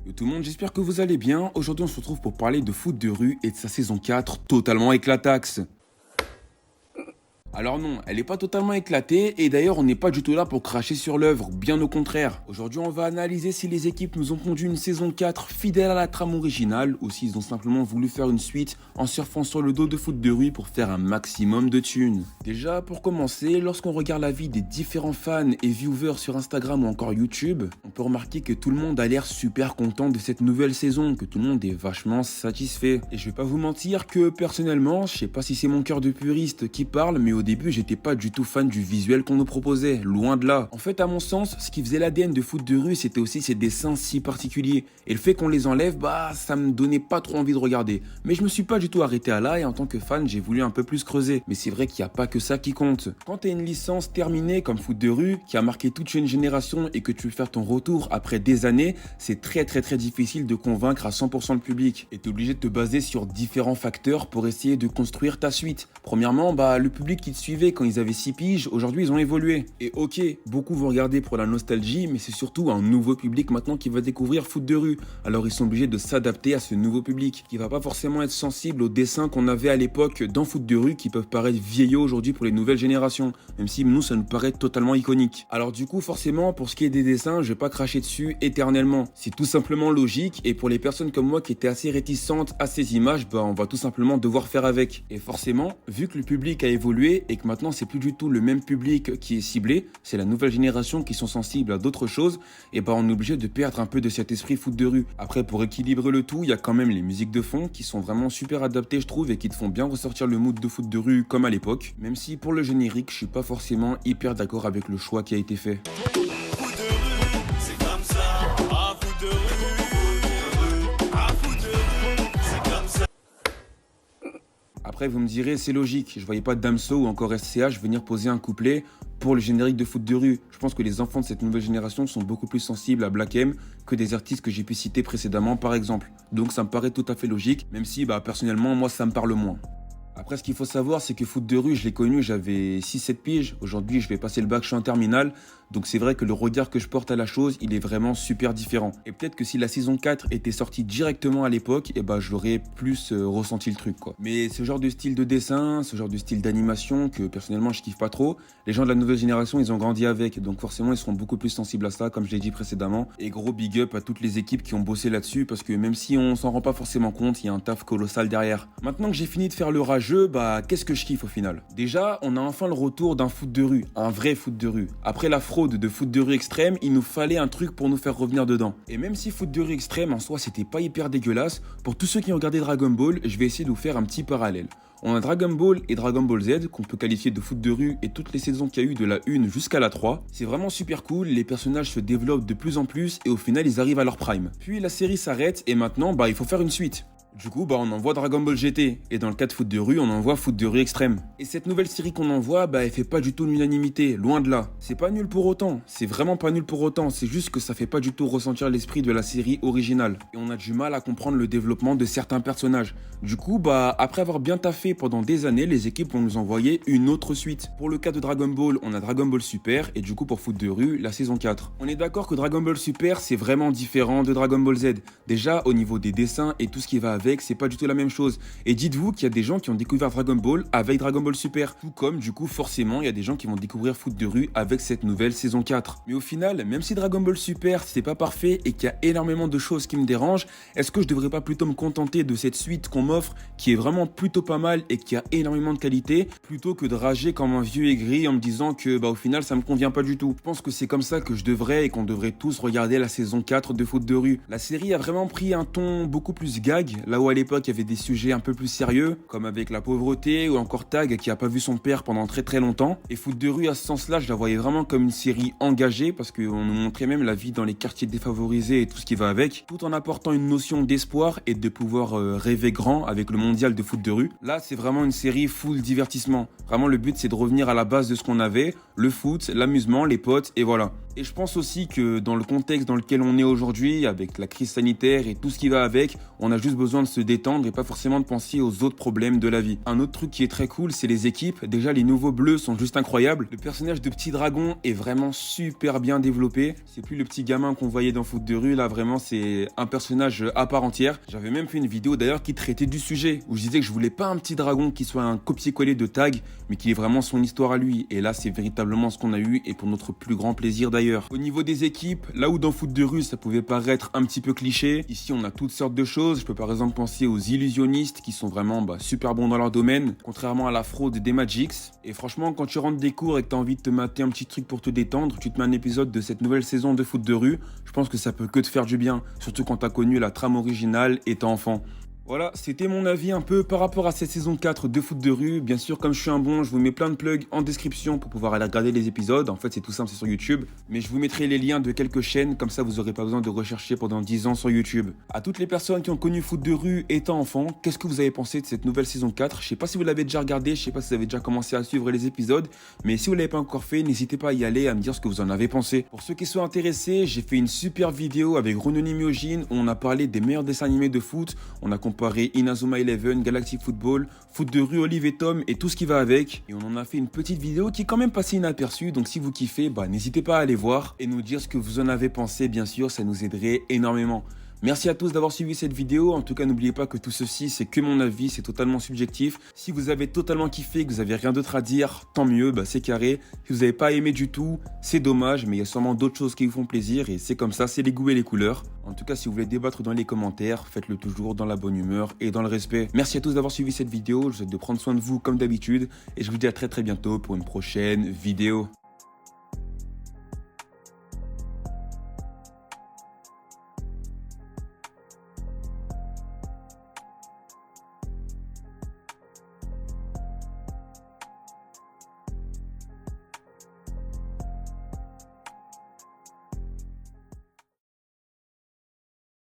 Yo tout le monde, j'espère que vous allez bien. Aujourd'hui on se retrouve pour parler de foot de rue et de sa saison 4 totalement éclataxe. Alors non, elle n'est pas totalement éclatée et d'ailleurs on n'est pas du tout là pour cracher sur l'œuvre, bien au contraire. Aujourd'hui on va analyser si les équipes nous ont pondu une saison 4 fidèle à la trame originale ou s'ils ont simplement voulu faire une suite en surfant sur le dos de foot de rue pour faire un maximum de thunes. Déjà pour commencer, lorsqu'on regarde la vie des différents fans et viewers sur Instagram ou encore YouTube, on peut remarquer que tout le monde a l'air super content de cette nouvelle saison, que tout le monde est vachement satisfait. Et je vais pas vous mentir que personnellement, je sais pas si c'est mon cœur de puriste qui parle, mais au début, j'étais pas du tout fan du visuel qu'on nous proposait, loin de là. En fait, à mon sens, ce qui faisait l'ADN de foot de rue, c'était aussi ces dessins si particuliers. Et le fait qu'on les enlève, ça me donnait pas trop envie de regarder. Mais je me suis pas du tout arrêté à là et en tant que fan, j'ai voulu un peu plus creuser. Mais c'est vrai qu'il y a pas que ça qui compte. Quand t'as une licence terminée comme foot de rue, qui a marqué toute une génération et que tu veux faire ton retour après des années, c'est très difficile de convaincre à 100% le public. Et t'es obligé de te baser sur différents facteurs pour essayer de construire ta suite. Premièrement, le public qui te suivait quand ils avaient 6 piges, aujourd'hui ils ont évolué. Et ok, beaucoup vont regarder pour la nostalgie, mais c'est surtout un nouveau public maintenant qui va découvrir foot de rue. Alors ils sont obligés de s'adapter à ce nouveau public, qui va pas forcément être sensible aux dessins qu'on avait à l'époque dans foot de rue, qui peuvent paraître vieillots aujourd'hui pour les nouvelles générations, même si nous ça nous paraît totalement iconique. Alors du coup forcément, pour ce qui est des dessins, je vais pas cracher dessus éternellement. C'est tout simplement logique, et pour les personnes comme moi qui étaient assez réticentes à ces images, on va tout simplement devoir faire avec. Et forcément, vu que le public a évolué et que maintenant c'est plus du tout le même public qui est ciblé, c'est la nouvelle génération qui sont sensibles à d'autres choses, et on est obligé de perdre un peu de cet esprit foot de rue. Après, pour équilibrer le tout, il y a quand même les musiques de fond qui sont vraiment super adaptées je trouve et qui te font bien ressortir le mood de foot de rue comme à l'époque, même si pour le générique je suis pas forcément hyper d'accord avec le choix qui a été fait. Après, vous me direz, c'est logique, je voyais pas Damso ou encore SCH venir poser un couplet pour le générique de foot de rue. Je pense que les enfants de cette nouvelle génération sont beaucoup plus sensibles à Black M que des artistes que j'ai pu citer précédemment par exemple. Donc ça me paraît tout à fait logique, même si personnellement, moi ça me parle moins. Après, ce qu'il faut savoir, c'est que foot de rue, je l'ai connu, j'avais 6-7 piges. Aujourd'hui, je vais passer le bac, je suis en terminale. Donc c'est vrai que le regard que je porte à la chose, il est vraiment super différent. Et peut-être que si la saison 4 était sortie directement à l'époque, je l'aurais plus ressenti le truc, quoi. Mais ce genre de style de dessin, ce genre de style d'animation que personnellement je kiffe pas trop, les gens de la nouvelle génération, ils ont grandi avec. Donc forcément, ils seront beaucoup plus sensibles à ça, comme je l'ai dit précédemment. Et gros big up à toutes les équipes qui ont bossé là-dessus, parce que même si on s'en rend pas forcément compte, il y a un taf colossal derrière. Maintenant que j'ai fini de faire le rageux, qu'est-ce que je kiffe au final? Déjà, on a enfin le retour d'un foot de rue, un vrai foot de rue. Après la fraude de foot de rue extrême, il nous fallait un truc pour nous faire revenir dedans. Et même si foot de rue extrême en soi c'était pas hyper dégueulasse, pour tous ceux qui ont regardé Dragon Ball, je vais essayer de vous faire un petit parallèle. On a Dragon Ball et Dragon Ball Z, qu'on peut qualifier de foot de rue, et toutes les saisons qu'il y a eu de la 1 jusqu'à la 3. C'est vraiment super cool, les personnages se développent de plus en plus, et au final ils arrivent à leur prime. Puis la série s'arrête, et maintenant il faut faire une suite. Du coup, on envoie Dragon Ball GT, et dans le cas de foot de rue, on envoie foot de rue extrême. Et cette nouvelle série qu'on envoie, elle fait pas du tout l'unanimité, loin de là. C'est pas nul pour autant, c'est vraiment pas nul pour autant, c'est juste que ça fait pas du tout ressentir l'esprit de la série originale. Et on a du mal à comprendre le développement de certains personnages. Du coup, après avoir bien taffé pendant des années, les équipes vont nous envoyer une autre suite. Pour le cas de Dragon Ball, on a Dragon Ball Super, et du coup pour foot de rue, la saison 4. On est d'accord que Dragon Ball Super, c'est vraiment différent de Dragon Ball Z. Déjà, au niveau des dessins et tout ce qui va avec, c'est pas du tout la même chose. Et dites-vous qu'il y a des gens qui ont découvert Dragon Ball avec Dragon Ball Super. Tout comme, du coup, forcément, il y a des gens qui vont découvrir foot de rue avec cette nouvelle saison 4. Mais au final, même si Dragon Ball Super, c'est pas parfait et qu'il y a énormément de choses qui me dérangent, est-ce que je devrais pas plutôt me contenter de cette suite qu'on m'offre, qui est vraiment plutôt pas mal et qui a énormément de qualité, plutôt que de rager comme un vieux aigri en me disant que, au final, ça me convient pas du tout. Je pense que c'est comme ça que je devrais et qu'on devrait tous regarder la saison 4 de foot de rue. La série a vraiment pris un ton beaucoup plus gag, là où à l'époque, il y avait des sujets un peu plus sérieux, comme avec la pauvreté ou encore Tag qui a pas vu son père pendant très longtemps. Et foot de rue, à ce sens-là, je la voyais vraiment comme une série engagée parce qu'on nous montrait même la vie dans les quartiers défavorisés et tout ce qui va avec, tout en apportant une notion d'espoir et de pouvoir rêver grand avec le mondial de foot de rue. Là, c'est vraiment une série full divertissement. Vraiment, le but, c'est de revenir à la base de ce qu'on avait, le foot, l'amusement, les potes, et voilà. Et je pense aussi que dans le contexte dans lequel on est aujourd'hui, avec la crise sanitaire et tout ce qui va avec, on a juste besoin besoin de se détendre et pas forcément de penser aux autres problèmes de la vie. Un autre truc qui est très cool, c'est les équipes. Déjà, les nouveaux bleus sont juste incroyables. Le personnage de Petit Dragon est vraiment super bien développé. C'est plus le petit gamin qu'on voyait dans Foot de rue, là vraiment c'est un personnage à part entière. J'avais même fait une vidéo d'ailleurs qui traitait du sujet, où je disais que je voulais pas un petit dragon qui soit un copier-coller de Tag, mais qui est vraiment son histoire à lui. Et là, c'est véritablement ce qu'on a eu, et pour notre plus grand plaisir d'ailleurs. Au niveau des équipes, là où dans Foot de rue, ça pouvait paraître un petit peu cliché, ici on a toutes sortes de choses. Je peux par exemple penser aux illusionnistes, qui sont vraiment super bons dans leur domaine, contrairement à la fraude des Magix. Et franchement, quand tu rentres des cours et que tu as envie de te mater un petit truc pour te détendre, tu te mets un épisode de cette nouvelle saison de Foot de rue, je pense que ça peut que te faire du bien, surtout quand tu as connu la trame originale étant enfant. Voilà, c'était mon avis un peu par rapport à cette saison 4 de Foot de rue. Bien sûr, comme je suis un bon, je vous mets plein de plugs en description pour pouvoir aller regarder les épisodes. En fait, c'est tout simple, c'est sur YouTube. Mais je vous mettrai les liens de quelques chaînes, comme ça vous n'aurez pas besoin de rechercher pendant 10 ans sur YouTube. À toutes les personnes qui ont connu Foot de rue étant enfant, qu'est-ce que vous avez pensé de cette nouvelle saison 4? Je sais pas si vous l'avez déjà regardé, je sais pas si vous avez déjà commencé à suivre les épisodes, mais si vous l'avez pas encore fait, n'hésitez pas à y aller, à me dire ce que vous en avez pensé. Pour ceux qui sont intéressés, j'ai fait une super vidéo avec Ronony Myojin où on a parlé des meilleurs dessins animés de foot. On a comparé Inazuma Eleven, Galactic Football, Foot de rue, Olive et Tom et tout ce qui va avec. Et on en a fait une petite vidéo qui est quand même passée inaperçue. Donc si vous kiffez, n'hésitez pas à aller voir et nous dire ce que vous en avez pensé. Bien sûr, ça nous aiderait énormément. Merci à tous d'avoir suivi cette vidéo. En tout cas, n'oubliez pas que tout ceci, c'est que mon avis, c'est totalement subjectif. Si vous avez totalement kiffé, que vous avez rien d'autre à dire, tant mieux, c'est carré. Si vous n'avez pas aimé du tout, c'est dommage, mais il y a sûrement d'autres choses qui vous font plaisir et c'est comme ça, c'est les goûts et les couleurs. En tout cas, si vous voulez débattre dans les commentaires, faites-le toujours dans la bonne humeur et dans le respect. Merci à tous d'avoir suivi cette vidéo. Je vous souhaite de prendre soin de vous comme d'habitude et je vous dis à très bientôt pour une prochaine vidéo.